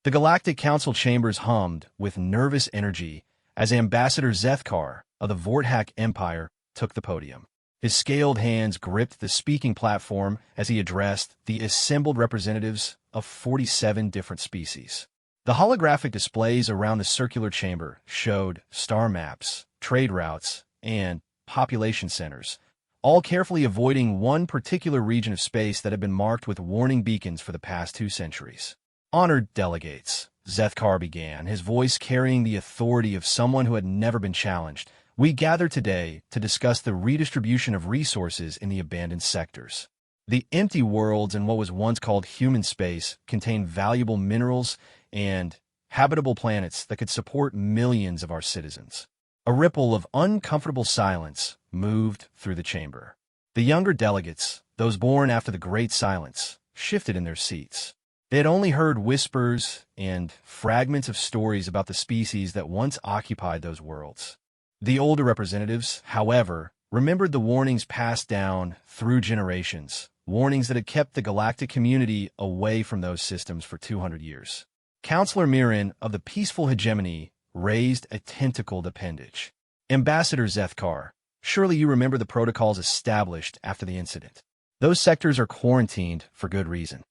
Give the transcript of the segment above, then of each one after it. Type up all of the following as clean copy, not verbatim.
The Galactic Council chambers hummed with nervous energy as Ambassador Zethkar of the Vorthak Empire took the podium. His scaled hands gripped the speaking platform as he addressed the assembled representatives of 47 different species. The holographic displays around the circular chamber showed star maps, trade routes, and population centers, all carefully avoiding one particular region of space that had been marked with warning beacons for the past 2 centuries. Honored delegates, Zethkar began, his voice carrying the authority of someone who had never been challenged. We gather today to discuss the redistribution of resources in the abandoned sectors. The empty worlds in what was once called human space contained valuable minerals and habitable planets that could support millions of our citizens. A ripple of uncomfortable silence moved through the chamber. The younger delegates, those born after the Great Silence, shifted in their seats. They had only heard whispers and fragments of stories about the species that once occupied those worlds. The older representatives, however, remembered the warnings passed down through generations, warnings that had kept the galactic community away from those systems for 200 years. Counselor Mirren of the Peaceful Hegemony raised a tentacled appendage. Ambassador Zethkar, surely you remember the protocols established after the incident. Those sectors are quarantined for good reason.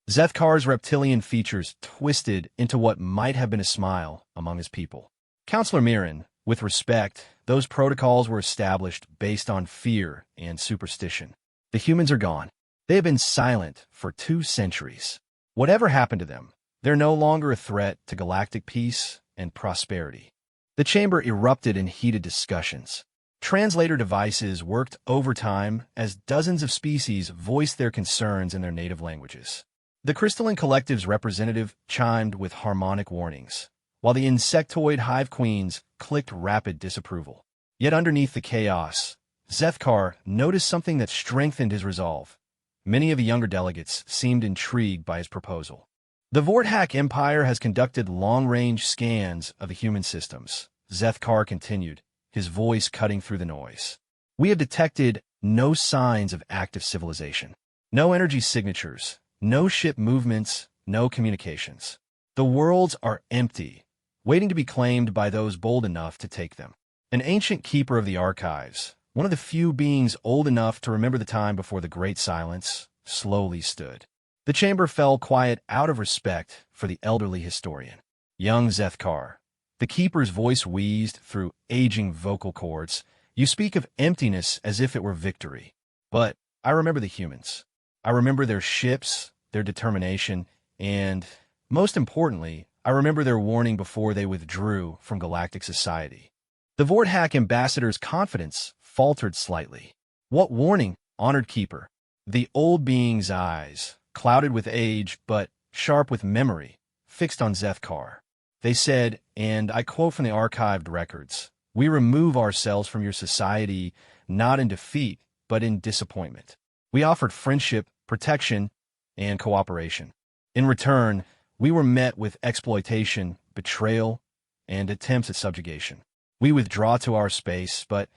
Zethkar's reptilian features twisted into what might have been a smile among his people. Counselor Mirren, with respect, those protocols were established based on fear and superstition. The humans are gone. They have been silent for 2 centuries. Whatever happened to them, they're no longer a threat to galactic peace and prosperity. The chamber erupted in heated discussions. Translator devices worked overtime as dozens of species voiced their concerns in their native languages. The Crystalline Collective's representative chimed with harmonic warnings, while the insectoid hive queens clicked rapid disapproval. Yet underneath the chaos, Zethkar noticed something that strengthened his resolve. Many of the younger delegates seemed intrigued by his proposal. The Vorthak Empire has conducted long-range scans of the human systems, Zethkar continued, his voice cutting through the noise. We have detected no signs of active civilization. No energy signatures, no ship movements, no communications. The worlds are empty, waiting to be claimed by those bold enough to take them. An ancient keeper of the archives, one of the few beings old enough to remember the time before the Great Silence, slowly stood. The chamber fell quiet out of respect for the elderly historian. Young Zethkar, the keeper's voice wheezed through aging vocal cords. You speak of emptiness as if it were victory. But I remember the humans. I remember their ships, their determination, and, most importantly, I remember their warning before they withdrew from galactic society. The Vorthak ambassador's confidence faltered slightly. What warning, honored keeper? The old being's eyes, clouded with age but sharp with memory, fixed on Zethkar. They said, and I quote from the archived records, "We remove ourselves from your society not in defeat, but in disappointment. We offered friendship, protection, and cooperation. In return, we were met with exploitation, betrayal, and attempts at subjugation. We withdraw to our space, but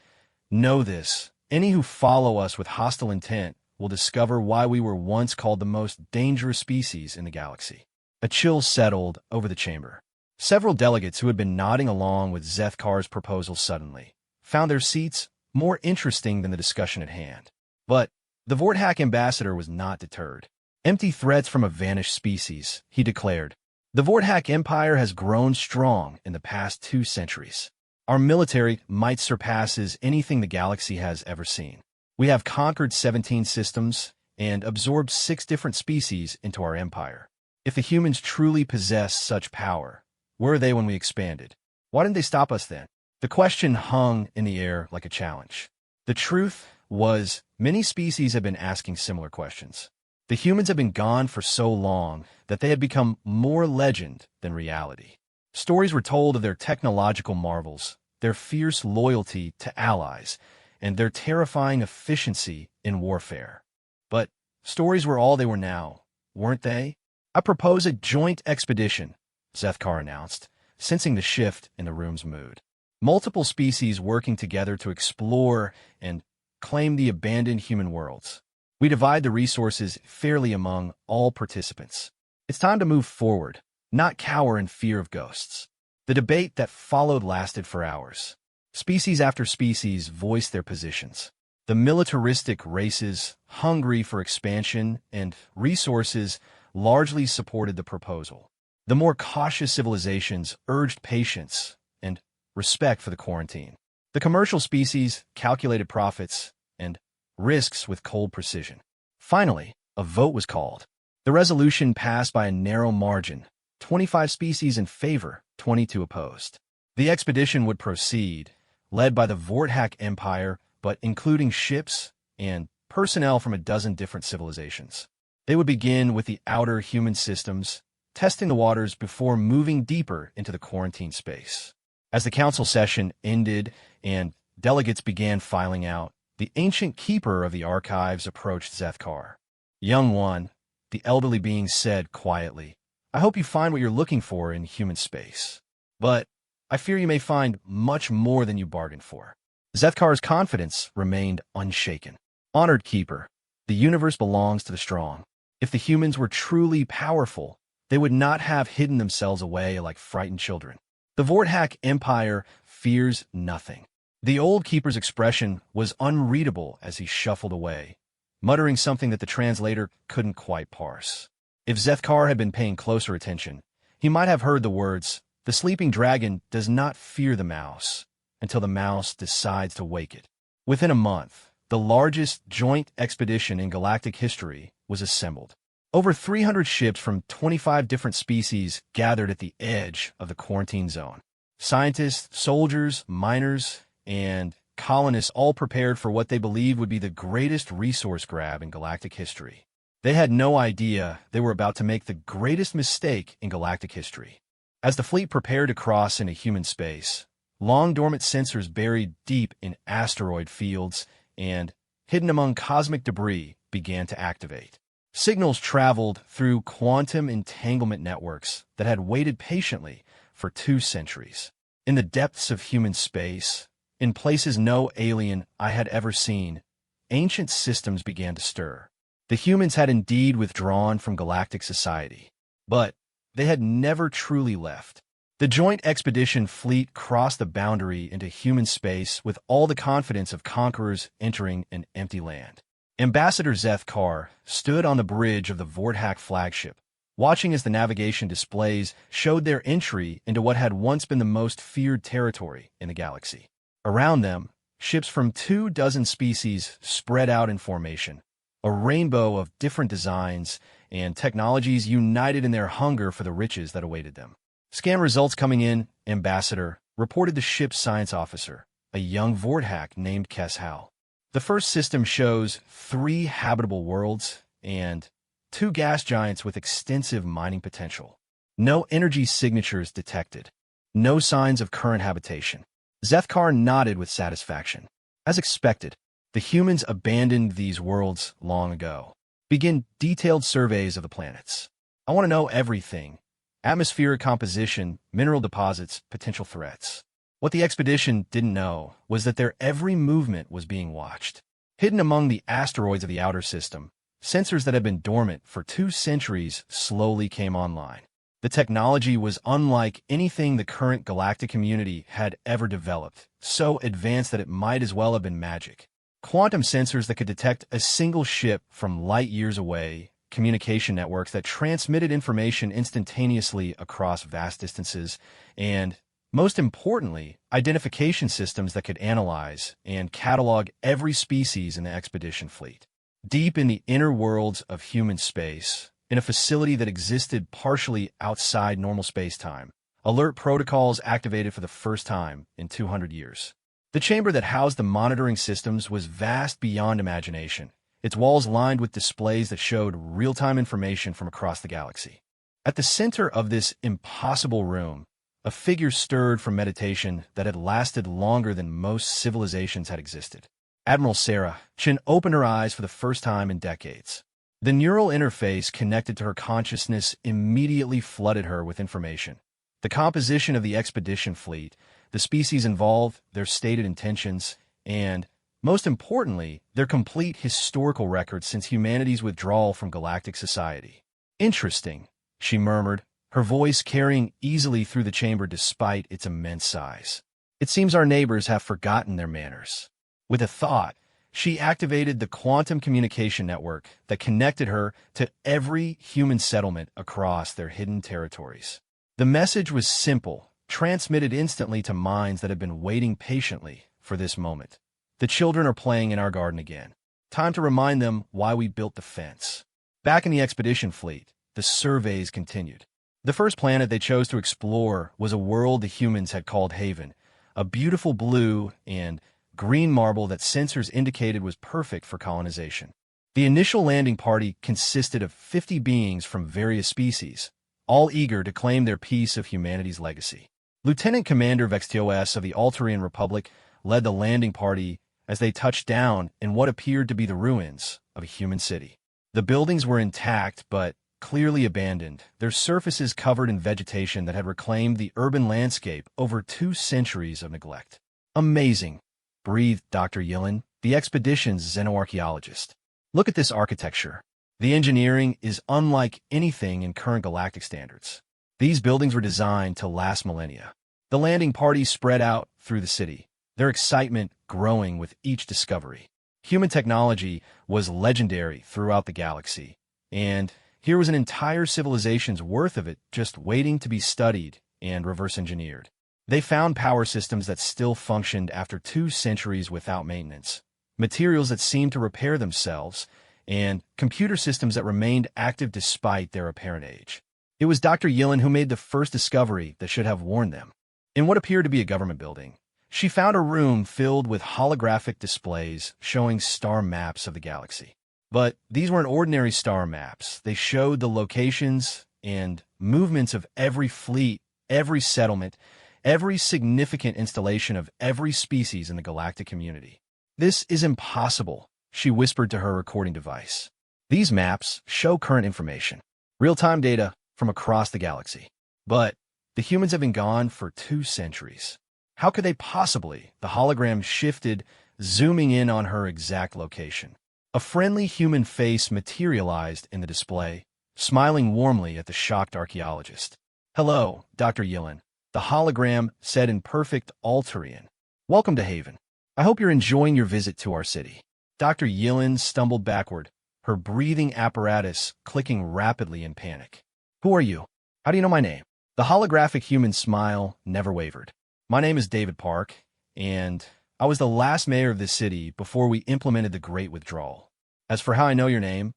know this, any who follow us with hostile intent will discover why we were once called the most dangerous species in the galaxy." A chill settled over the chamber. Several delegates who had been nodding along with Zethkar's proposal suddenly found their seats more interesting than the discussion at hand. But the Vorthak ambassador was not deterred. "Empty threats from a vanished species," he declared. "The Vorthak Empire has grown strong in the past 2 centuries. Our military might surpasses anything the galaxy has ever seen. We have conquered 17 systems and absorbed 6 different species into our empire. If the humans truly possess such power, where were they when we expanded? Why didn't they stop us then?" The question hung in the air like a challenge. The truth was, many species had been asking similar questions. The humans had been gone for so long that they had become more legend than reality. Stories were told of their technological marvels, their fierce loyalty to allies, and their terrifying efficiency in warfare. But stories were all they were now, weren't they? "I propose a joint expedition," Zethkar announced, sensing the shift in the room's mood. Multiple species working together to explore and claim the abandoned human worlds. We divide the resources fairly among all participants. It's time to move forward. not cower in fear of ghosts. The debate that followed lasted for hours. Species after species voiced their positions. The militaristic races, hungry for expansion and resources, largely supported the proposal. The more cautious civilizations urged patience and respect for the quarantine. The commercial species calculated profits and risks with cold precision. Finally, a vote was called. The resolution passed by a narrow margin, 25 species in favor, 22 opposed. The expedition would proceed, led by the Vorthak Empire, but including ships and personnel from a dozen different civilizations. They would begin with the outer human systems, testing the waters before moving deeper into the quarantine space. As the council session ended and delegates began filing out, the ancient keeper of the archives approached Zethkar. "Young one," the elderly being said quietly, "I hope you find what you're looking for in human space. But I fear you may find much more than you bargained for." Zethkar's confidence remained unshaken. "Honored keeper, the universe belongs to the strong. If the humans were truly powerful, they would not have hidden themselves away like frightened children. The Vorthak Empire fears nothing." The old keeper's expression was unreadable as he shuffled away, muttering something that the translator couldn't quite parse. If Zethkar had been paying closer attention, he might have heard the words, "The sleeping dragon does not fear the mouse until the mouse decides to wake it." Within a month, the largest joint expedition in galactic history was assembled. Over 300 ships from 25 different species gathered at the edge of the quarantine zone. Scientists, soldiers, miners, and colonists all prepared for what they believed would be the greatest resource grab in galactic history. They had no idea they were about to make the greatest mistake in galactic history. As the fleet prepared to cross into human space, long-dormant sensors buried deep in asteroid fields and hidden among cosmic debris began to activate. Signals traveled through quantum entanglement networks that had waited patiently for 2 centuries. In the depths of human space, in places no alien eye had ever seen, ancient systems began to stir. The humans had indeed withdrawn from galactic society, but they had never truly left. The joint expedition fleet crossed the boundary into human space with all the confidence of conquerors entering an empty land. Ambassador Zethkar stood on the bridge of the Vorthak flagship, watching as the navigation displays showed their entry into what had once been the most feared territory in the galaxy. Around them, ships from 24 species spread out in formation, a rainbow of different designs and technologies united in their hunger for the riches that awaited them. "Scan results coming in, Ambassador," reported the ship's science officer, a young Vorthak named Keshal. "The first system shows 3 habitable worlds and 2 gas giants with extensive mining potential. No energy signatures detected. No signs of current habitation." Zethkar nodded with satisfaction. As expected, the humans abandoned these worlds long ago. "Begin detailed surveys of the planets. I want to know everything. Atmospheric composition, mineral deposits, potential threats." What the expedition didn't know was that their every movement was being watched. Hidden among the asteroids of the outer system, sensors that had been dormant for 2 centuries slowly came online. The technology was unlike anything the current galactic community had ever developed, so advanced that it might as well have been magic. Quantum sensors that could detect a single ship from light years away, communication networks that transmitted information instantaneously across vast distances, and, most importantly, identification systems that could analyze and catalog every species in the expedition fleet. Deep in the inner worlds of human space, in a facility that existed partially outside normal space-time, alert protocols activated for the first time in 200 years. The chamber that housed the monitoring systems was vast beyond imagination, its walls lined with displays that showed real-time information from across the galaxy. At the center of this impossible room, a figure stirred from meditation that had lasted longer than most civilizations had existed. Admiral Sarah Chin opened her eyes for the first time in decades. The neural interface connected to her consciousness immediately flooded her with information. The composition of the expedition fleet, the species involved, their stated intentions, and, most importantly, their complete historical record since humanity's withdrawal from galactic society. "Interesting," she murmured, her voice carrying easily through the chamber despite its immense size. It seems our neighbors have forgotten their manners. With a thought, she activated the quantum communication network that connected her to every human settlement across their hidden territories. The message was simple, transmitted instantly to minds that had been waiting patiently for this moment. The children are playing in our garden again. Time to remind them why we built the fence. Back in the expedition fleet, the surveys continued. The first planet they chose to explore was a world the humans had called Haven, a beautiful blue and green marble that sensors indicated was perfect for colonization. The initial landing party consisted of 50 beings from various species, all eager to claim their piece of humanity's legacy. Lieutenant Commander Vextios of the Altarian Republic led the landing party as they touched down in what appeared to be the ruins of a human city. The buildings were intact but clearly abandoned, their surfaces covered in vegetation that had reclaimed the urban landscape over 2 centuries of neglect. Amazing, breathed Dr. Yilin, the expedition's xenoarchaeologist. Look at this architecture. The engineering is unlike anything in current galactic standards. These buildings were designed to last millennia. The landing party spread out through the city, their excitement growing with each discovery. Human technology was legendary throughout the galaxy, and here was an entire civilization's worth of it just waiting to be studied and reverse engineered. They found power systems that still functioned after 2 centuries without maintenance, materials that seemed to repair themselves, and computer systems that remained active despite their apparent age. It was Dr. Yilin who made the first discovery that should have warned them. In what appeared to be a government building, she found a room filled with holographic displays showing star maps of the galaxy. But these weren't ordinary star maps. They showed the locations and movements of every fleet, every settlement, every significant installation of every species in the galactic community. "This is impossible," she whispered to her recording device. "These maps show current information, real-time data from across the galaxy. But the humans have been gone for 2 centuries. How could they possibly?" The hologram shifted, zooming in on her exact location. A friendly human face materialized in the display, smiling warmly at the shocked archaeologist. "Hello, Dr. Yilin," the hologram said in perfect Altarian. "Welcome to Haven. I hope you're enjoying your visit to our city." Dr. Yilin stumbled backward, her breathing apparatus clicking rapidly in panic. "Who are you? How do you know my name?" The holographic human smile never wavered. "My name is David Park, and I was the last mayor of this city before we implemented the Great Withdrawal. As for how I know your name,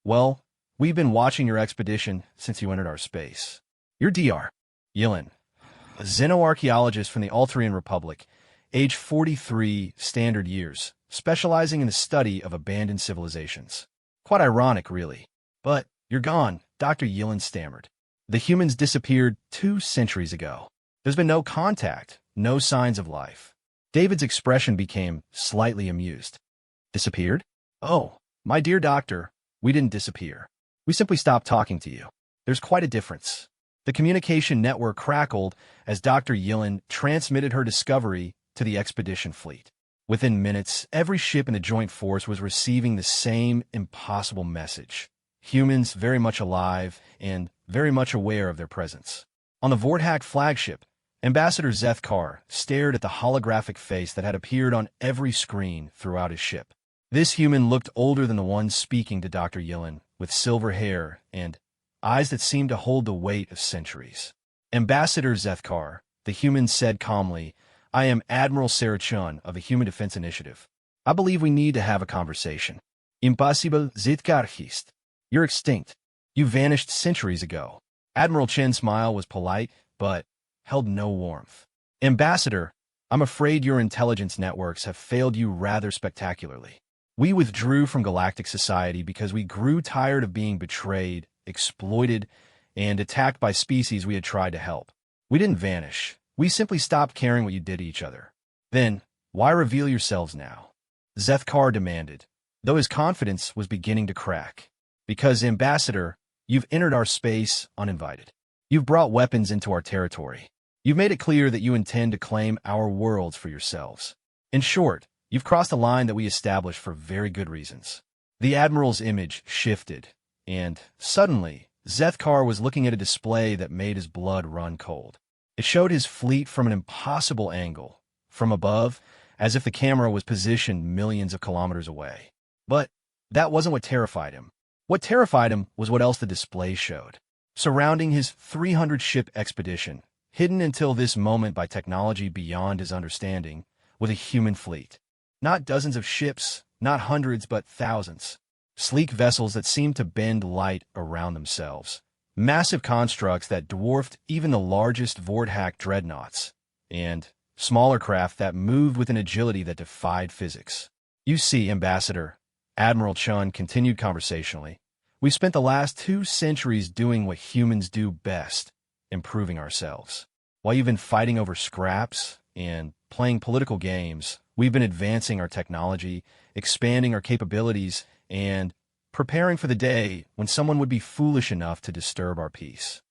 well, we've been watching your expedition since you entered our space. You're Dr. Yilin, a xenoarchaeologist from the Altarian Republic, age 43 standard years, specializing in the study of abandoned civilizations. Quite ironic, really. But you're gone," Dr. Yilin stammered. "The humans disappeared 2 centuries ago. There's been no contact, no signs of life." David's expression became slightly amused. "Disappeared? Oh, my dear doctor, we didn't disappear. We simply stopped talking to you. There's quite a difference." The communication network crackled as Dr. Yilin transmitted her discovery to the expedition fleet. Within minutes, every ship in the joint force was receiving the same impossible message. Humans very much alive and very much aware of their presence. On the Vorthak flagship, Ambassador Zethkar stared at the holographic face that had appeared on every screen throughout his ship. This human looked older than the one speaking to Dr. Yilin, with silver hair and eyes that seemed to hold the weight of centuries. "Ambassador Zethkar," the human said calmly, "I am Admiral Sarah Chun of the Human Defense Initiative. I believe we need to have a conversation." "Impossible, Zitkarchist. You're extinct. You vanished centuries ago." Admiral Chen's smile was polite, but held no warmth. "Ambassador, I'm afraid your intelligence networks have failed you rather spectacularly. We withdrew from galactic society because we grew tired of being betrayed, exploited, and attacked by species we had tried to help. We didn't vanish. We simply stopped caring what you did to each other. Then, why reveal yourselves now?" Zethkar demanded, though his confidence was beginning to crack. "Because, Ambassador, you've entered our space uninvited. You've brought weapons into our territory. You've made it clear that you intend to claim our worlds for yourselves. In short, you've crossed a line that we established for very good reasons." The Admiral's image shifted, and suddenly, Zethkar was looking at a display that made his blood run cold. It showed his fleet from an impossible angle, from above, as if the camera was positioned millions of kilometers away. But that wasn't what terrified him. What terrified him was what else the display showed. Surrounding his 300-ship expedition, hidden until this moment by technology beyond his understanding, was a human fleet. Not dozens of ships, not hundreds, but thousands. Sleek vessels that seemed to bend light around themselves. Massive constructs that dwarfed even the largest Vorthack dreadnoughts. And smaller craft that moved with an agility that defied physics. You see, Ambassador, Admiral Chun continued conversationally, we spent the last 2 centuries doing what humans do best, improving ourselves. While you've been fighting over scraps and playing political games, we've been advancing our technology, expanding our capabilities, and preparing for the day when someone would be foolish enough to disturb our peace.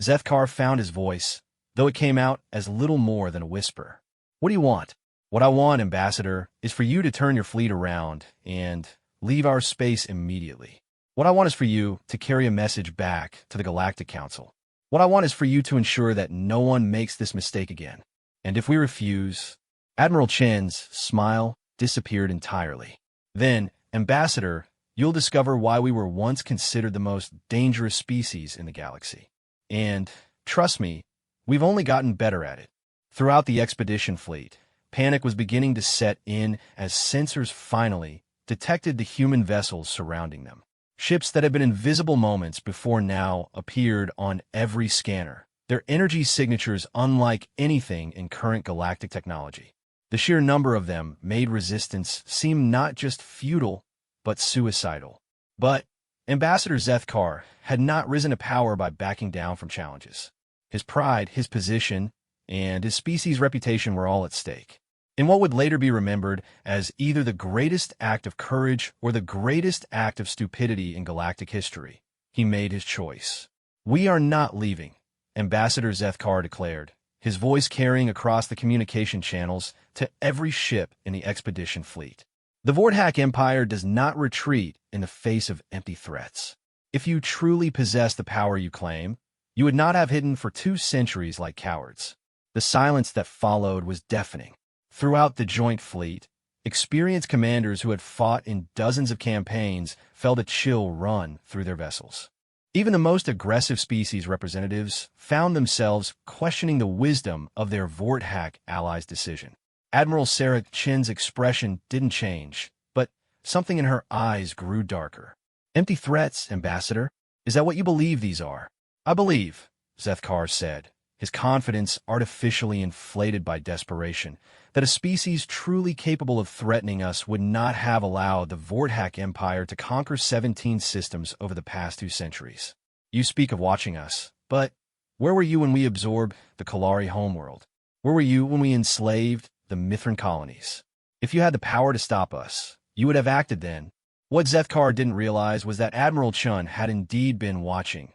Zethkar found his voice, though it came out as little more than a whisper. What do you want? What I want, Ambassador, is for you to turn your fleet around and leave our space immediately. What I want is for you to carry a message back to the Galactic Council. What I want is for you to ensure that no one makes this mistake again. And if we refuse, Admiral Chen's smile disappeared entirely. Then, Ambassador, you'll discover why we were once considered the most dangerous species in the galaxy. And, trust me, we've only gotten better at it. Throughout the expedition fleet, panic was beginning to set in as sensors finally detected the human vessels surrounding them. Ships that had been invisible moments before now appeared on every scanner, their energy signatures unlike anything in current galactic technology. The sheer number of them made resistance seem not just futile, but suicidal. But Ambassador Zethkar had not risen to power by backing down from challenges. His pride, his position, and his species' reputation were all at stake. In what would later be remembered as either the greatest act of courage or the greatest act of stupidity in galactic history, he made his choice. We are not leaving, Ambassador Zethkar declared, his voice carrying across the communication channels to every ship in the expedition fleet. The Vorthack Empire does not retreat in the face of empty threats. If you truly possess the power you claim, you would not have hidden for 2 centuries like cowards. The silence that followed was deafening. Throughout the joint fleet, experienced commanders who had fought in dozens of campaigns felt a chill run through their vessels. Even the most aggressive species representatives found themselves questioning the wisdom of their Vorthack allies' decision. Admiral Sarah Chin's expression didn't change, but something in her eyes grew darker. Empty threats, Ambassador? Is that what you believe these are? I believe, Zethkar said, his confidence artificially inflated by desperation, that a species truly capable of threatening us would not have allowed the Vorthack Empire to conquer 17 systems over the past 2 centuries. You speak of watching us, but where were you when we absorbed the Kalari homeworld? Where were you when we enslaved the Mithran colonies? If you had the power to stop us, you would have acted then. What Zethkar didn't realize was that Admiral Chun had indeed been watching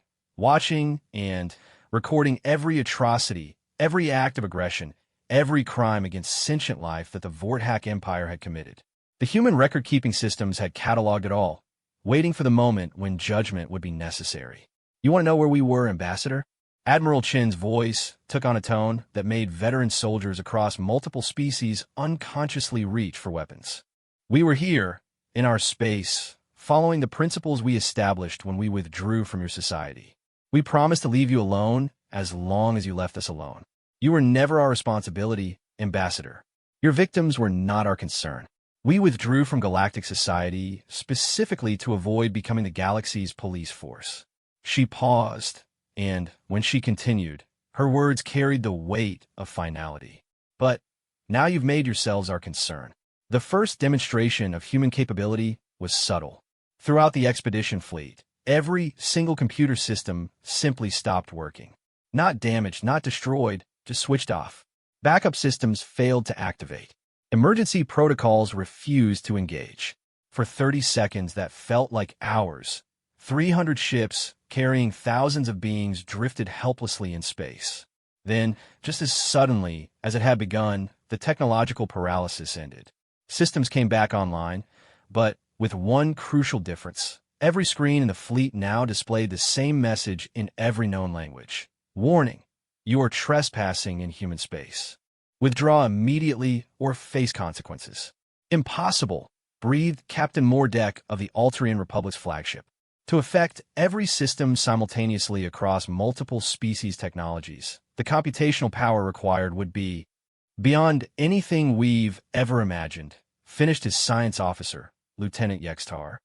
and recording every atrocity, every act of aggression, every crime against sentient life that the Vorthack Empire had committed. The human record-keeping systems had cataloged it all, waiting for the moment when judgment would be necessary. You want to know where we were, Ambassador? Admiral Chin's voice took on a tone that made veteran soldiers across multiple species unconsciously reach for weapons. We were here, in our space, following the principles we established when we withdrew from your society. We promised to leave you alone as long as you left us alone. You were never our responsibility, Ambassador. Your victims were not our concern. We withdrew from galactic society specifically to avoid becoming the galaxy's police force. She paused, and when she continued, her words carried the weight of finality. But now you've made yourselves our concern. The first demonstration of human capability was subtle. Throughout the expedition fleet, every single computer system simply stopped working. Not damaged, not destroyed, just switched off. Backup systems failed to activate. Emergency protocols refused to engage. For 30 seconds that felt like hours, 300 ships carrying thousands of beings drifted helplessly in space. Then, just as suddenly as it had begun, the technological paralysis ended. Systems came back online, but with one crucial difference. Every screen in the fleet now displayed the same message in every known language. Warning, you are trespassing in human space. Withdraw immediately or face consequences. Impossible, breathed Captain Mordeck of the Alterian Republic's flagship. To affect every system simultaneously across multiple species technologies, the computational power required would be beyond anything we've ever imagined, finished his science officer, Lieutenant Yextar.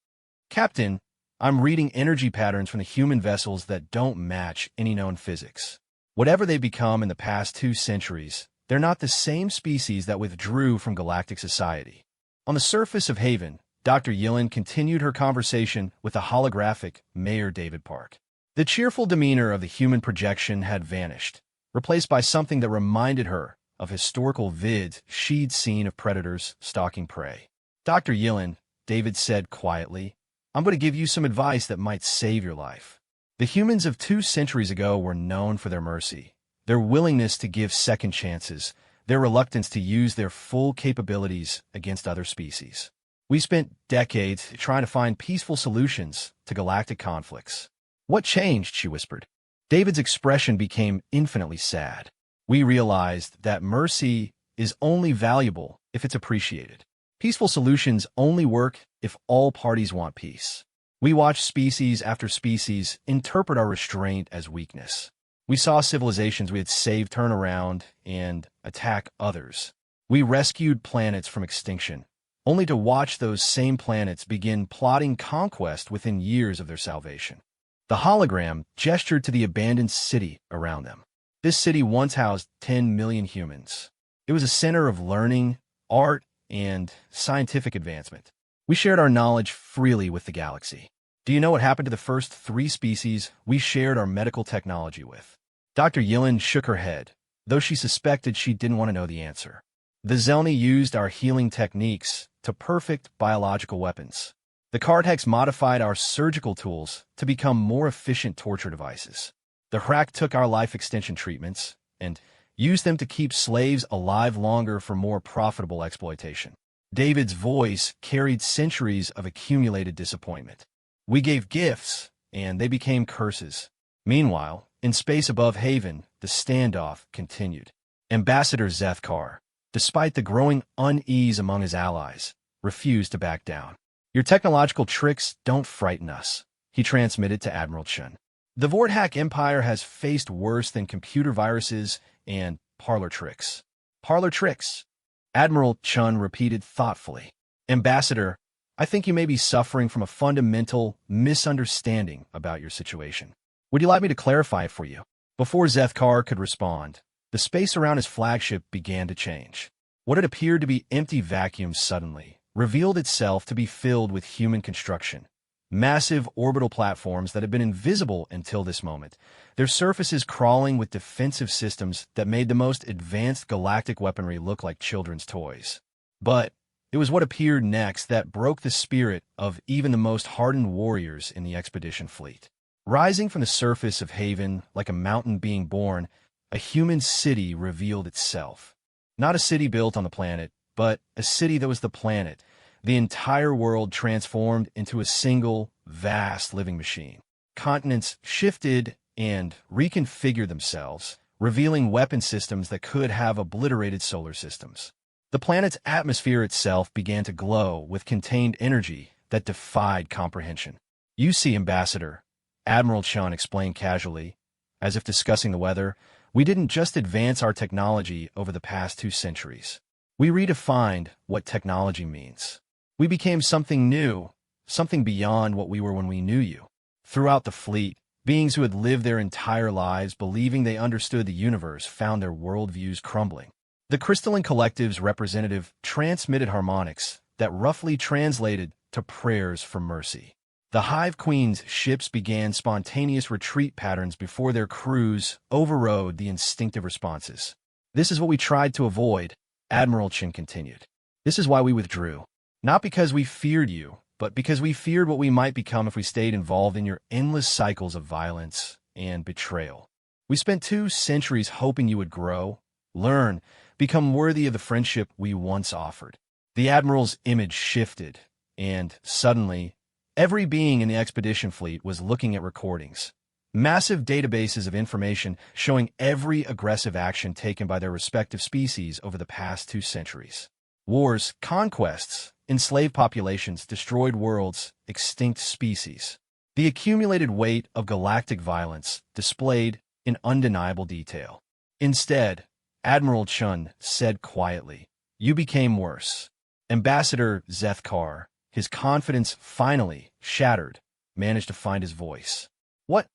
Captain, I'm reading energy patterns from the human vessels that don't match any known physics. Whatever they've become in the past 2 centuries, they're not the same species that withdrew from galactic society. On the surface of Haven, Dr. Yillen continued her conversation with the holographic Mayor David Park. The cheerful demeanor of the human projection had vanished, replaced by something that reminded her of historical vids she'd seen of predators stalking prey. Dr. Yillen, David said quietly, I'm going to give you some advice that might save your life. The humans of 2 centuries ago were known for their mercy, their willingness to give second chances, their reluctance to use their full capabilities against other species. We spent decades trying to find peaceful solutions to galactic conflicts. What changed? She whispered. David's expression became infinitely sad. We realized that mercy is only valuable if it's appreciated. Peaceful solutions only work if all parties want peace. We watched species after species interpret our restraint as weakness. We saw civilizations we had saved turn around and attack others. We rescued planets from extinction, only to watch those same planets begin plotting conquest within years of their salvation. The hologram gestured to the abandoned city around them. This city once housed 10 million humans. It was a center of learning, art, and scientific advancement. We shared our knowledge freely with the galaxy. Do you know what happened to the first 3 species we shared our medical technology with? Dr. Yillen shook her head, though she suspected she didn't want to know the answer. The Zelny used our healing techniques to perfect biological weapons. The Cardhex modified our surgical tools to become more efficient torture devices. The Hrak took our life extension treatments and used them to keep slaves alive longer for more profitable exploitation. David's voice carried centuries of accumulated disappointment. We gave gifts, and they became curses. Meanwhile, in space above Haven, the standoff continued. Ambassador Zethkar, despite the growing unease among his allies, refused to back down. Your technological tricks don't frighten us, he transmitted to Admiral Chun. The Vorthak Empire has faced worse than computer viruses and parlor tricks. Parlor tricks, Admiral Chun repeated thoughtfully. Ambassador, I think you may be suffering from a fundamental misunderstanding about your situation. Would you like me to clarify it for you? Before Zethkar could respond, the space around his flagship began to change. What had appeared to be empty vacuums suddenly revealed itself to be filled with human construction. Massive orbital platforms that had been invisible until this moment, their surfaces crawling with defensive systems that made the most advanced galactic weaponry look like children's toys. But it was what appeared next that broke the spirit of even the most hardened warriors in the expedition fleet. Rising from the surface of Haven like a mountain being born, a human city revealed itself. Not a city built on the planet, but a city that was the planet, the entire world transformed into a single, vast living machine. Continents shifted and reconfigured themselves, revealing weapon systems that could have obliterated solar systems. The planet's atmosphere itself began to glow with contained energy that defied comprehension. You see, Ambassador, Admiral Chun explained casually, as if discussing the weather, we didn't just advance our technology over the past 2 centuries. We redefined what technology means. We became something new, something beyond what we were when we knew you. Throughout the fleet, beings who had lived their entire lives believing they understood the universe found their worldviews crumbling. The crystalline collective's representative transmitted harmonics that roughly translated to prayers for mercy. The Hive Queen's ships began spontaneous retreat patterns before their crews overrode the instinctive responses. This is what we tried to avoid, Admiral Chin continued. This is why we withdrew. Not because we feared you, but because we feared what we might become if we stayed involved in your endless cycles of violence and betrayal. We spent 2 centuries hoping you would grow, learn, become worthy of the friendship we once offered. The Admiral's image shifted, and suddenly, Every being in the expedition fleet was looking at recordings, massive databases of information showing every aggressive action taken by their respective species over the past 2 centuries. Wars, conquests, enslaved populations, destroyed worlds, extinct species. The accumulated weight of galactic violence displayed in undeniable detail. Instead, Admiral Chun said quietly, "You became worse." Ambassador Zethkar, his confidence finally shattered, managed to find his voice. What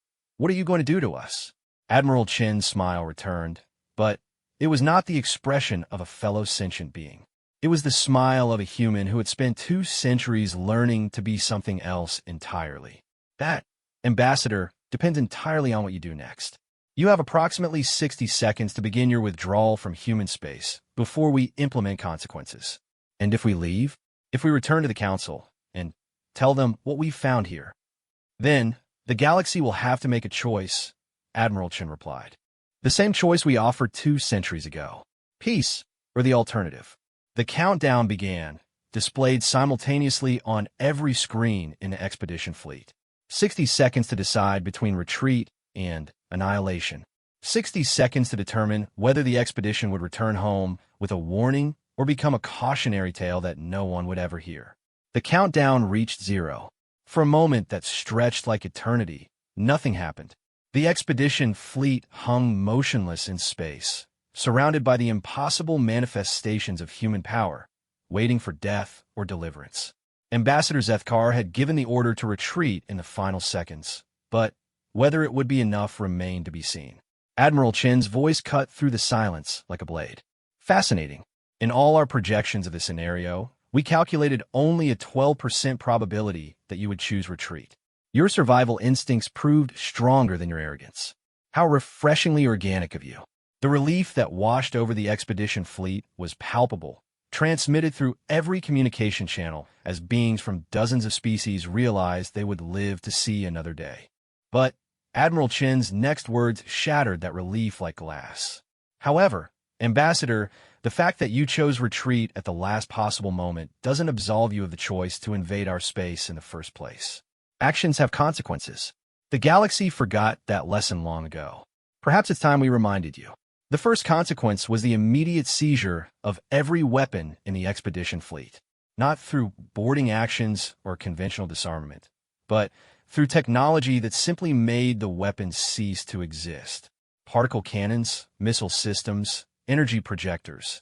are you going to do to us?" Admiral Chin's smile returned, but it was not the expression of a fellow sentient being. It was the smile of a human who had spent 2 centuries learning to be something else entirely. That, Ambassador, depends entirely on what you do next. You have approximately 60 seconds to begin your withdrawal from human space before we implement consequences. And if we leave? If we return to the Council and tell them what we found here? Then, the galaxy will have to make a choice, Admiral Chen replied. The same choice we offered 2 centuries ago. Peace, or the alternative. The countdown began, displayed simultaneously on every screen in the expedition fleet. 60 seconds to decide between retreat and annihilation. 60 seconds to determine whether the expedition would return home with a warning or become a cautionary tale that no one would ever hear. The countdown reached 0. For a moment that stretched like eternity, nothing happened. The expedition fleet hung motionless in space, surrounded by the impossible manifestations of human power, waiting for death or deliverance. Ambassador Zethkar had given the order to retreat in the final seconds, but whether it would be enough remained to be seen. Admiral Chin's voice cut through the silence like a blade. Fascinating. In all our projections of the scenario, we calculated only a 12% probability that you would choose retreat. Your survival instincts proved stronger than your arrogance. How refreshingly organic of you. The relief that washed over the expedition fleet was palpable, transmitted through every communication channel as beings from dozens of species realized they would live to see another day. But Admiral Chin's next words shattered that relief like glass. However, Ambassador, the fact that you chose retreat at the last possible moment doesn't absolve you of the choice to invade our space in the first place. Actions have consequences. The galaxy forgot that lesson long ago. Perhaps it's time we reminded you. The first consequence was the immediate seizure of every weapon in the expedition fleet, not through boarding actions or conventional disarmament, but through technology that simply made the weapons cease to exist. Particle cannons, missile systems, energy projectors.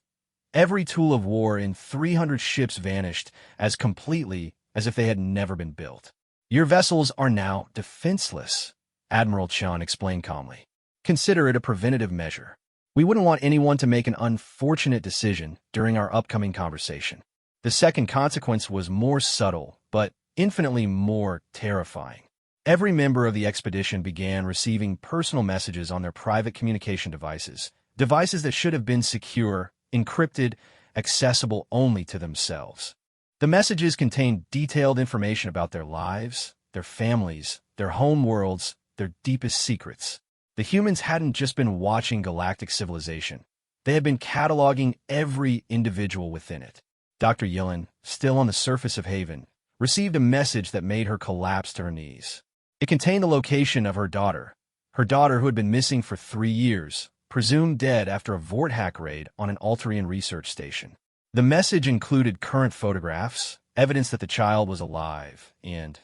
Every tool of war in 300 ships vanished as completely as if they had never been built. Your vessels are now defenseless, Admiral Chan explained calmly. Consider it a preventative measure. We wouldn't want anyone to make an unfortunate decision during our upcoming conversation. The second consequence was more subtle, but infinitely more terrifying. Every member of the expedition began receiving personal messages on their private communication devices that should have been secure, encrypted, accessible only to themselves. The messages contained detailed information about their lives, their families, their home worlds, their deepest secrets. The humans hadn't just been watching galactic civilization. They had been cataloging every individual within it. Dr. Yilin, still on the surface of Haven, received a message that made her collapse to her knees. It contained the location of her daughter who had been missing for 3 years, presumed dead after a Vorthack raid on an Alterian research station. The message included current photographs, evidence that the child was alive, and,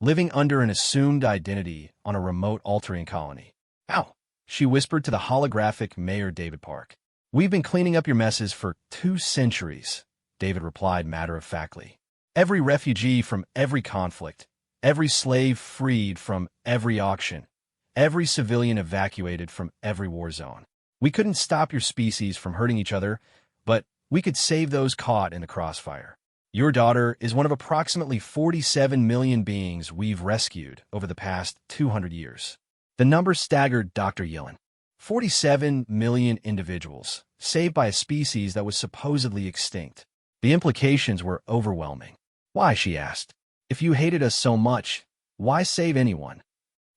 living under an assumed identity on a remote Alterian colony. "Ow," she whispered to the holographic Mayor David Park. "We've been cleaning up your messes for 2 centuries, David replied matter-of-factly. Every refugee from every conflict, every slave freed from every auction, every civilian evacuated from every war zone. We couldn't stop your species from hurting each other, but we could save those caught in the crossfire. Your daughter is one of approximately 47 million beings we've rescued over the past 200 years. The number staggered Dr. Yilin. 47 million individuals, saved by a species that was supposedly extinct. The implications were overwhelming. Why, she asked. If you hated us so much, why save anyone?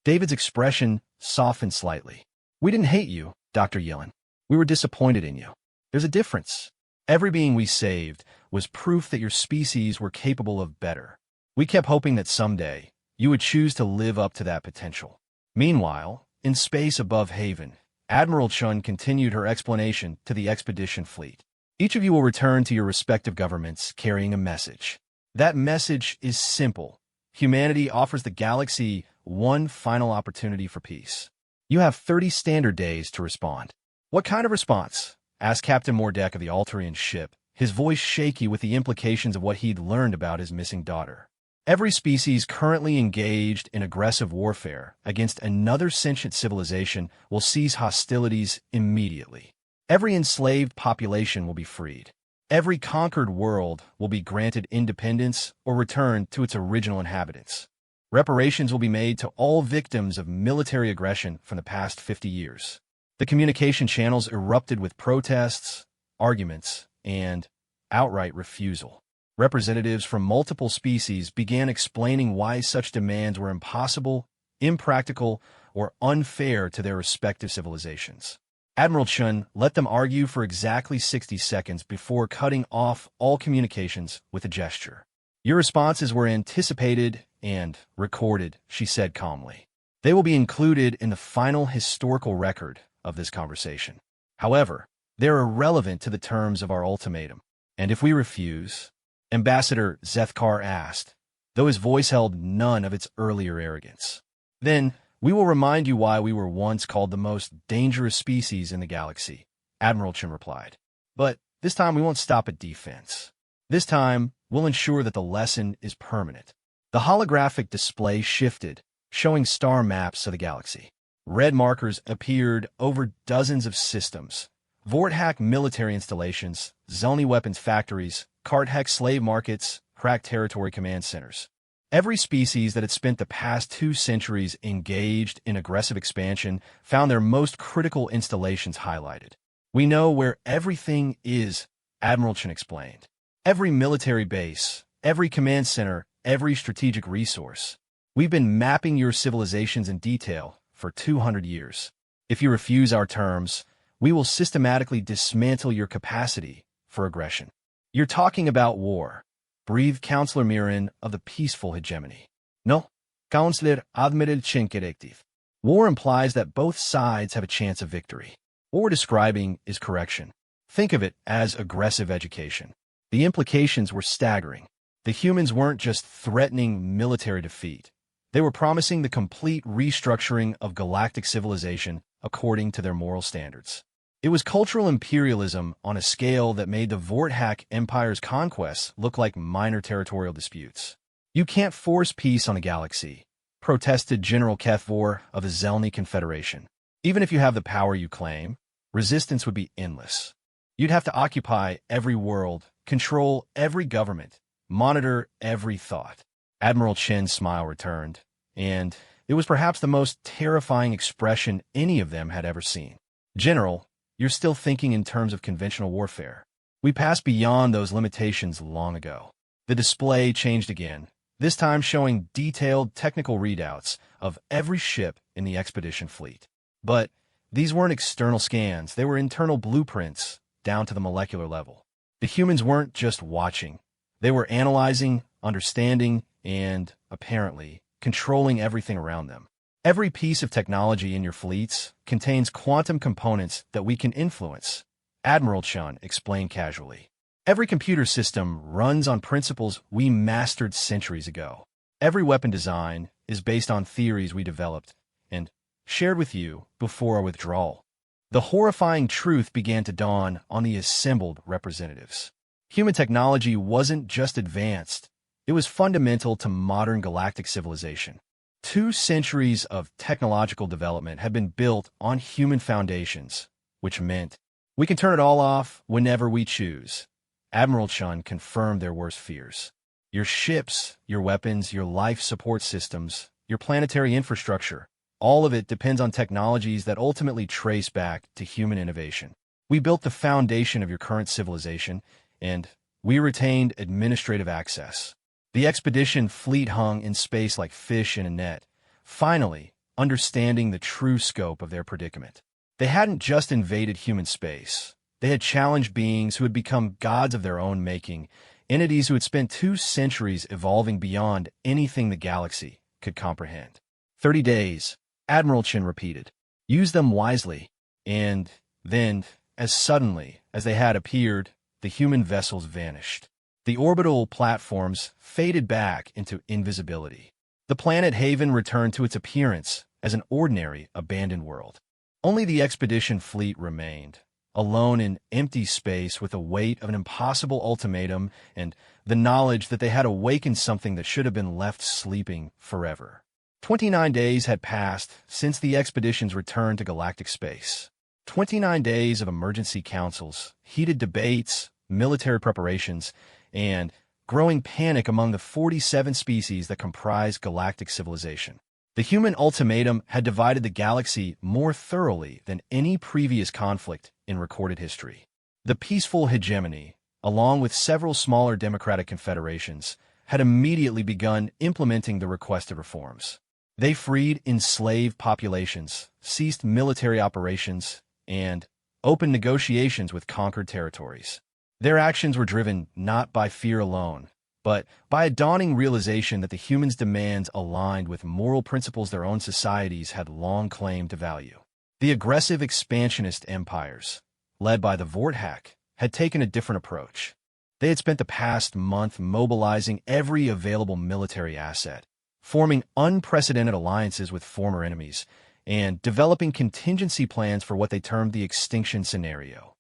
David's expression softened slightly. We didn't hate you, Dr. Yilin. We were disappointed in you. There's a difference. Every being we saved was proof that your species were capable of better. We kept hoping that someday you would choose to live up to that potential. Meanwhile, in space above Haven, Admiral Chun continued her explanation to the expedition fleet. Each of you will return to your respective governments carrying a message. That message is simple. Humanity offers the galaxy one final opportunity for peace. You have 30 standard days to respond. What kind of response? Asked Captain Mordek of the Altarian ship, his voice shaky with the implications of what he'd learned about his missing daughter. Every species currently engaged in aggressive warfare against another sentient civilization will cease hostilities immediately. Every enslaved population will be freed. Every conquered world will be granted independence or returned to its original inhabitants. Reparations will be made to all victims of military aggression from the past 50 years. The communication channels erupted with protests, arguments, and outright refusal. Representatives from multiple species began explaining why such demands were impossible, impractical, or unfair to their respective civilizations. Admiral Chun let them argue for exactly 60 seconds before cutting off all communications with a gesture. Your responses were anticipated and recorded, she said calmly. They will be included in the final historical record of this conversation. However, they're irrelevant to the terms of our ultimatum. And if we refuse, Ambassador Zethkar asked, though his voice held none of its earlier arrogance, then we will remind you why we were once called the most dangerous species in the galaxy, Admiral Chun replied. But this time we won't stop at defense. This time, we'll ensure that the lesson is permanent. The holographic display shifted, showing star maps of the galaxy. Red markers appeared over dozens of systems. Vorthak military installations, Zelny weapons factories, Karthek slave markets, cracked territory command centers. Every species that had spent the past 2 centuries engaged in aggressive expansion found their most critical installations highlighted. We know where everything is, Admiral Chun explained. Every military base, every command center, every strategic resource. We've been mapping your civilizations in detail for 200 years. If you refuse our terms, we will systematically dismantle your capacity for aggression. You're talking about war, breathed Counselor Mirin of the peaceful hegemony. No, Counselor Admiral Chinkerektiv. War implies that both sides have a chance of victory. What we're describing is correction. Think of it as aggressive education. The implications were staggering. The humans weren't just threatening military defeat. They were promising the complete restructuring of galactic civilization according to their moral standards. It was cultural imperialism on a scale that made the Vorthak Empire's conquests look like minor territorial disputes. You can't force peace on a galaxy, protested General Kethvor of the Zelny Confederation. Even if you have the power you claim, resistance would be endless. You'd have to occupy every world, control every government, monitor every thought. Admiral Chen's smile returned, and it was perhaps the most terrifying expression any of them had ever seen. General, you're still thinking in terms of conventional warfare. We passed beyond those limitations long ago. The display changed again, this time showing detailed technical readouts of every ship in the expedition fleet. But these weren't external scans, they were internal blueprints down to the molecular level. The humans weren't just watching. They were analyzing, understanding, and, apparently, controlling everything around them. Every piece of technology in your fleets contains quantum components that we can influence, Admiral Chun explained casually. Every computer system runs on principles we mastered centuries ago. Every weapon design is based on theories we developed and shared with you before our withdrawal. The horrifying truth began to dawn on the assembled representatives. Human technology wasn't just advanced, it was fundamental to modern galactic civilization. 2 centuries of technological development had been built on human foundations, which meant we can turn it all off whenever we choose. Admiral Chun confirmed their worst fears. Your ships, your weapons, your life support systems, your planetary infrastructure, all of it depends on technologies that ultimately trace back to human innovation. We built the foundation of your current civilization, and we retained administrative access. The expedition fleet hung in space like fish in a net, finally understanding the true scope of their predicament. They hadn't just invaded human space. They had challenged beings who had become gods of their own making entities who had spent 2 centuries evolving beyond anything the galaxy could comprehend. 30 days, Admiral Chen repeated. Use them wisely. And then, as suddenly as they had appeared, the human vessels vanished. The orbital platforms faded back into invisibility. The planet Haven returned to its appearance as an ordinary, abandoned world. Only the expedition fleet remained, alone in empty space with the weight of an impossible ultimatum and the knowledge that they had awakened something that should have been left sleeping forever. 29 days had passed since the expedition's return to galactic space. 29 days of emergency councils, heated debates, military preparations, and growing panic among the 47 species that comprise galactic civilization. The human ultimatum had divided the galaxy more thoroughly than any previous conflict in recorded history. The peaceful hegemony, along with several smaller democratic confederations, had immediately begun implementing the requested reforms. They freed enslaved populations, ceased military operations, and opened negotiations with conquered territories. Their actions were driven not by fear alone, but by a dawning realization that the humans' demands aligned with moral principles their own societies had long claimed to value. The aggressive expansionist empires, led by the Vorthak, had taken a different approach. They had spent the past month mobilizing every available military asset, forming unprecedented alliances with former enemies, and developing contingency plans for what they termed the extinction scenario.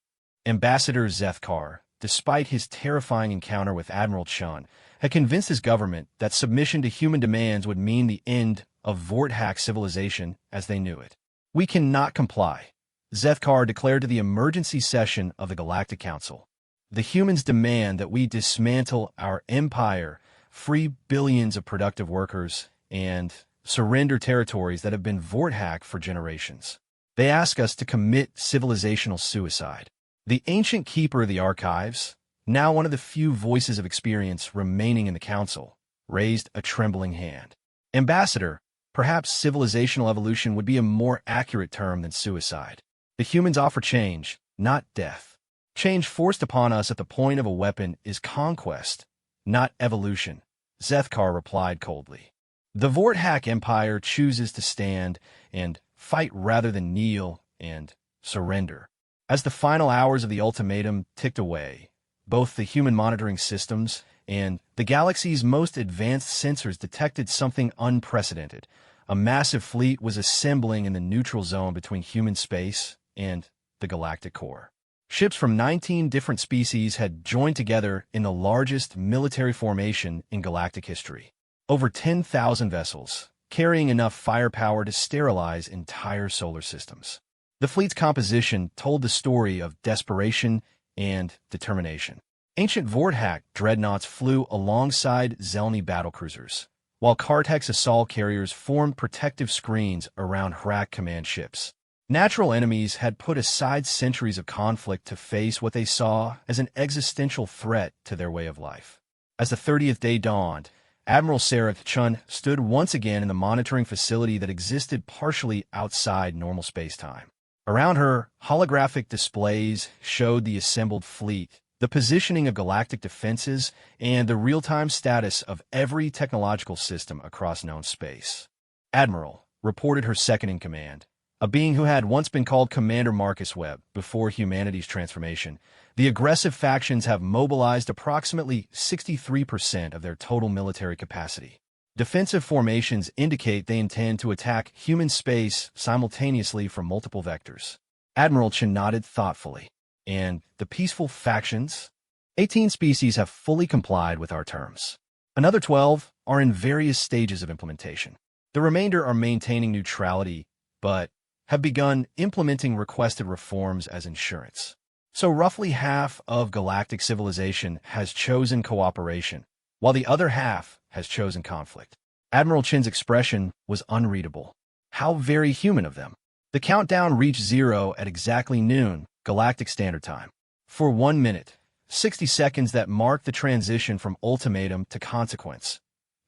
Ambassador Zethkar, despite his terrifying encounter with Admiral Chun, had convinced his government that submission to human demands would mean the end of Vorthak civilization as they knew it. We cannot comply, Zethkar declared to the emergency session of the Galactic Council. The humans demand that we dismantle our empire, free billions of productive workers, and surrender territories that have been Vorthak for generations. They ask us to commit civilizational suicide. The ancient keeper of the archives, now one of the few voices of experience remaining in the council, raised a trembling hand. Ambassador, perhaps civilizational evolution would be a more accurate term than suicide. The humans offer change, not death. Change forced upon us at the point of a weapon is conquest, not evolution, Zethkar replied coldly. The Vorthak Empire chooses to stand and fight rather than kneel and surrender. As the final hours of the ultimatum ticked away, both the human monitoring systems and the galaxy's most advanced sensors detected something unprecedented. A massive fleet was assembling in the neutral zone between human space and the galactic core. Ships from 19 different species had joined together in the largest military formation in galactic history. Over 10,000 vessels, carrying enough firepower to sterilize entire solar systems. The fleet's composition told the story of desperation and determination. Ancient Vorthak dreadnoughts flew alongside Zelny battlecruisers, while Kartek's assault carriers formed protective screens around Hrak command ships. Natural enemies had put aside centuries of conflict to face what they saw as an existential threat to their way of life. As the 30th day dawned, Admiral Sereth Chun stood once again in the monitoring facility that existed partially outside normal spacetime. Around her, holographic displays showed the assembled fleet, the positioning of galactic defenses, and the real-time status of every technological system across known space. Admiral, reported her second-in-command, a being who had once been called Commander Marcus Webb before humanity's transformation. The aggressive factions have mobilized approximately 63% of their total military capacity. Defensive formations indicate they intend to attack human space simultaneously from multiple vectors. Admiral Chen nodded thoughtfully. And the peaceful factions? 18 species have fully complied with our terms. Another 12 are in various stages of implementation. The remainder are maintaining neutrality, but have begun implementing requested reforms as insurance. So roughly half of galactic civilization has chosen cooperation, while the other half has chosen conflict. Admiral Chen's expression was unreadable. How very human of them. The countdown reached 0 at exactly noon, Galactic Standard Time. For 1 minute, 60 seconds that marked the transition from ultimatum to consequence,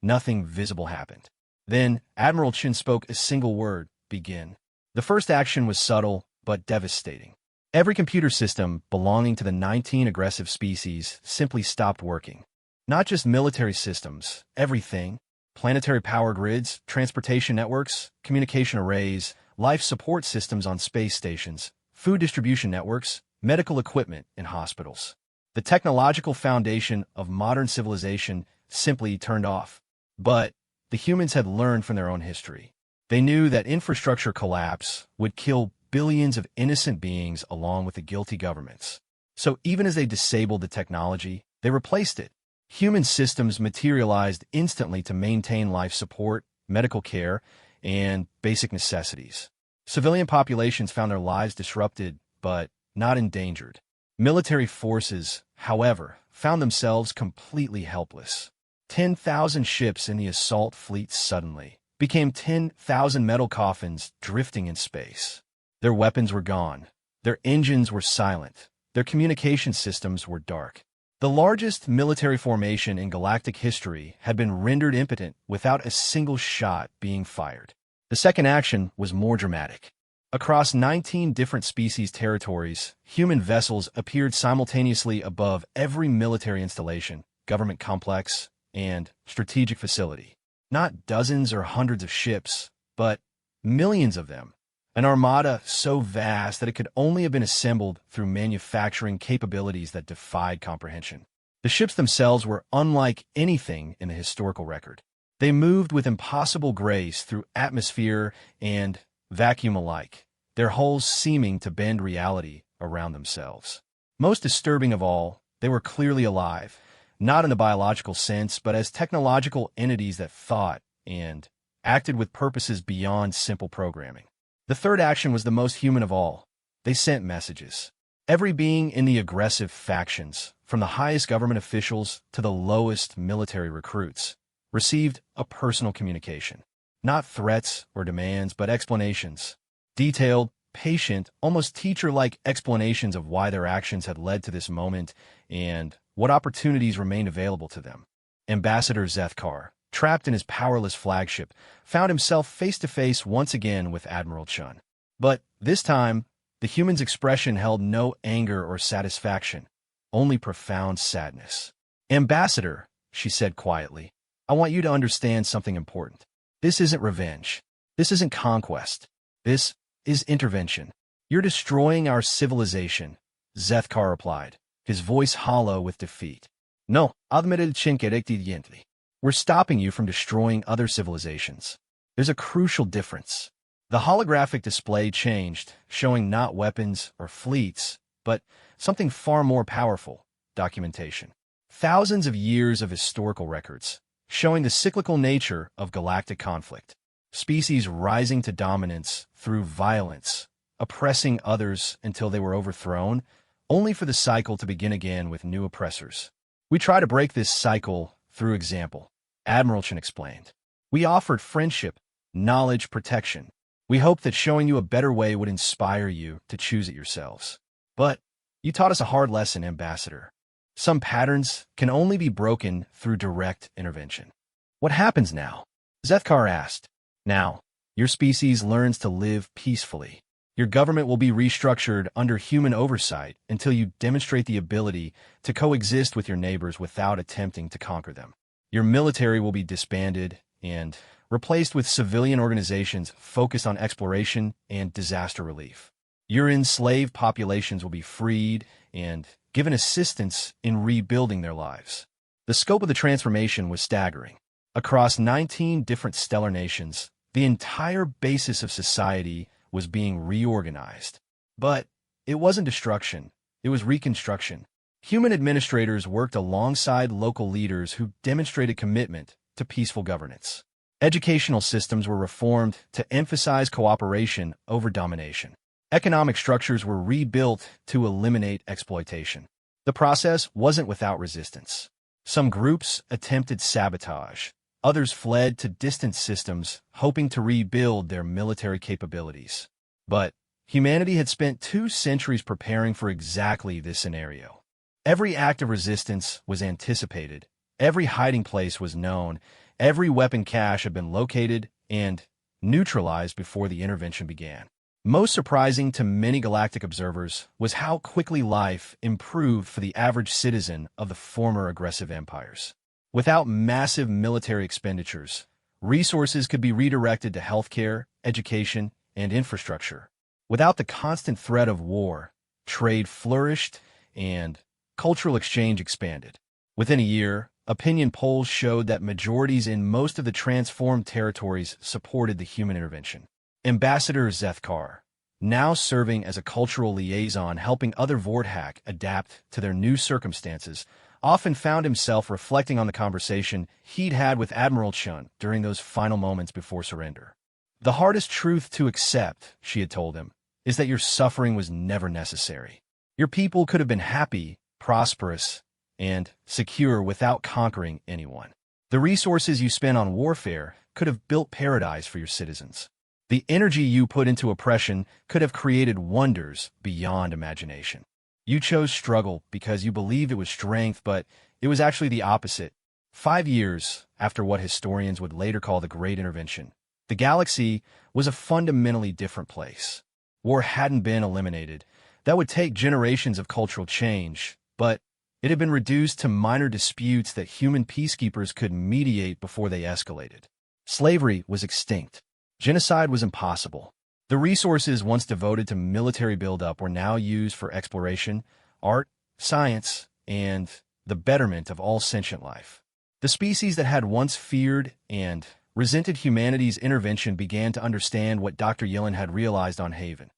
nothing visible happened. Then, Admiral Chen spoke a single word, begin. The first action was subtle, but devastating. Every computer system belonging to the 19 aggressive species simply stopped working. Not just military systems, everything. Planetary power grids, transportation networks, communication arrays, life support systems on space stations, food distribution networks, medical equipment in hospitals. The technological foundation of modern civilization simply turned off. But the humans had learned from their own history. They knew that infrastructure collapse would kill billions of innocent beings along with the guilty governments. So even as they disabled the technology, they replaced it. Human systems materialized instantly to maintain life support, medical care, and basic necessities. Civilian populations found their lives disrupted, but not endangered. Military forces, however, found themselves completely helpless. 10,000 ships in the assault fleet suddenly became 10,000 metal coffins drifting in space. Their weapons were gone. Their engines were silent. Their communication systems were dark. The largest military formation in galactic history had been rendered impotent without a single shot being fired. The second action was more dramatic. Across 19 different species territories, human vessels appeared simultaneously above every military installation, government complex, and strategic facility. Not dozens or hundreds of ships, but millions of them. An armada so vast that it could only have been assembled through manufacturing capabilities that defied comprehension. The ships themselves were unlike anything in the historical record. They moved with impossible grace through atmosphere and vacuum alike, their hulls seeming to bend reality around themselves. Most disturbing of all, they were clearly alive, not in the biological sense, but as technological entities that thought and acted with purposes beyond simple programming. The third action was the most human of all. They sent messages. Every being in the aggressive factions, from the highest government officials to the lowest military recruits, received a personal communication. Not threats or demands, but explanations. Detailed, patient, almost teacher-like explanations of why their actions had led to this moment and what opportunities remained available to them. Ambassador Zethkar, trapped in his powerless flagship, found himself face-to-face once again with Admiral Chun. But this time, the human's expression held no anger or satisfaction, only profound sadness. "Ambassador," she said quietly, "I want you to understand something important. This isn't revenge. This isn't conquest. This is intervention. You're destroying our civilization," Zethkar replied, his voice hollow with defeat. "No, Admiral Chun directly. We're stopping you from destroying other civilizations. There's a crucial difference." The holographic display changed, showing not weapons or fleets, but something far more powerful: documentation. Thousands of years of historical records, showing the cyclical nature of galactic conflict. Species rising to dominance through violence, oppressing others until they were overthrown, only for the cycle to begin again with new oppressors. "We try to break this cycle through example," Admiral Chun explained. "We offered friendship, knowledge, protection. We hoped that showing you a better way would inspire you to choose it yourselves. But you taught us a hard lesson, Ambassador. Some patterns can only be broken through direct intervention." "What happens now?" Zethkar asked. "Now, your species learns to live peacefully. Your government will be restructured under human oversight until you demonstrate the ability to coexist with your neighbors without attempting to conquer them. Your military will be disbanded and replaced with civilian organizations focused on exploration and disaster relief. Your enslaved populations will be freed and given assistance in rebuilding their lives." The scope of the transformation was staggering. Across 19 different stellar nations, the entire basis of society was being reorganized. But it wasn't destruction, it was reconstruction. Human administrators worked alongside local leaders who demonstrated commitment to peaceful governance. Educational systems were reformed to emphasize cooperation over domination. Economic structures were rebuilt to eliminate exploitation. The process wasn't without resistance. Some groups attempted sabotage. Others fled to distant systems, hoping to rebuild their military capabilities. But humanity had spent 2 centuries preparing for exactly this scenario. Every act of resistance was anticipated. Every hiding place was known. Every weapon cache had been located and neutralized before the intervention began. Most surprising to many galactic observers was how quickly life improved for the average citizen of the former aggressive empires. Without massive military expenditures, resources could be redirected to healthcare, education, and infrastructure. Without the constant threat of war, trade flourished and cultural exchange expanded. Within a year, opinion polls showed that majorities in most of the transformed territories supported the human intervention. Ambassador Zethkar, now serving as a cultural liaison helping other Vorthak adapt to their new circumstances, often found himself reflecting on the conversation he'd had with Admiral Chun during those final moments before surrender. The hardest truth to accept, she had told him, is that your suffering was never necessary. Your people could have been happy, prosperous, and secure without conquering anyone. The resources you spent on warfare could have built paradise for your citizens. The energy you put into oppression could have created wonders beyond imagination. You chose struggle because you believed it was strength, but it was actually the opposite. 5 years after what historians would later call the Great Intervention, the galaxy was a fundamentally different place. War hadn't been eliminated. That would take generations of cultural change, but it had been reduced to minor disputes that human peacekeepers could mediate before they escalated. Slavery was extinct. Genocide was impossible. The resources once devoted to military buildup were now used for exploration, art, science, and the betterment of all sentient life. The species that had once feared and resented humanity's intervention began to understand what Dr. Yellen had realized on Haven.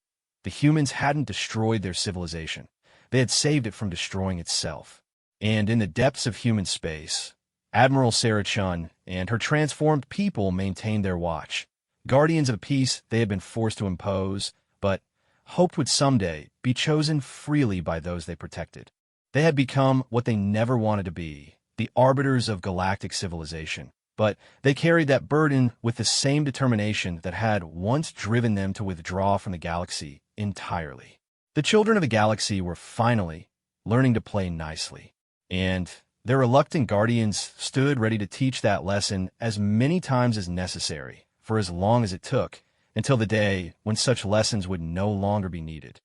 The humans hadn't destroyed their civilization. They had saved it from destroying itself. And in the depths of human space, Admiral Sarah Chun and her transformed people maintained their watch. Guardians of peace they had been forced to impose, but hoped would someday be chosen freely by those they protected. They had become what they never wanted to be, the arbiters of galactic civilization. But they carried that burden with the same determination that had once driven them to withdraw from the galaxy entirely. The children of the galaxy were finally learning to play nicely, and their reluctant guardians stood ready to teach that lesson as many times as necessary, for as long as it took, until the day when such lessons would no longer be needed.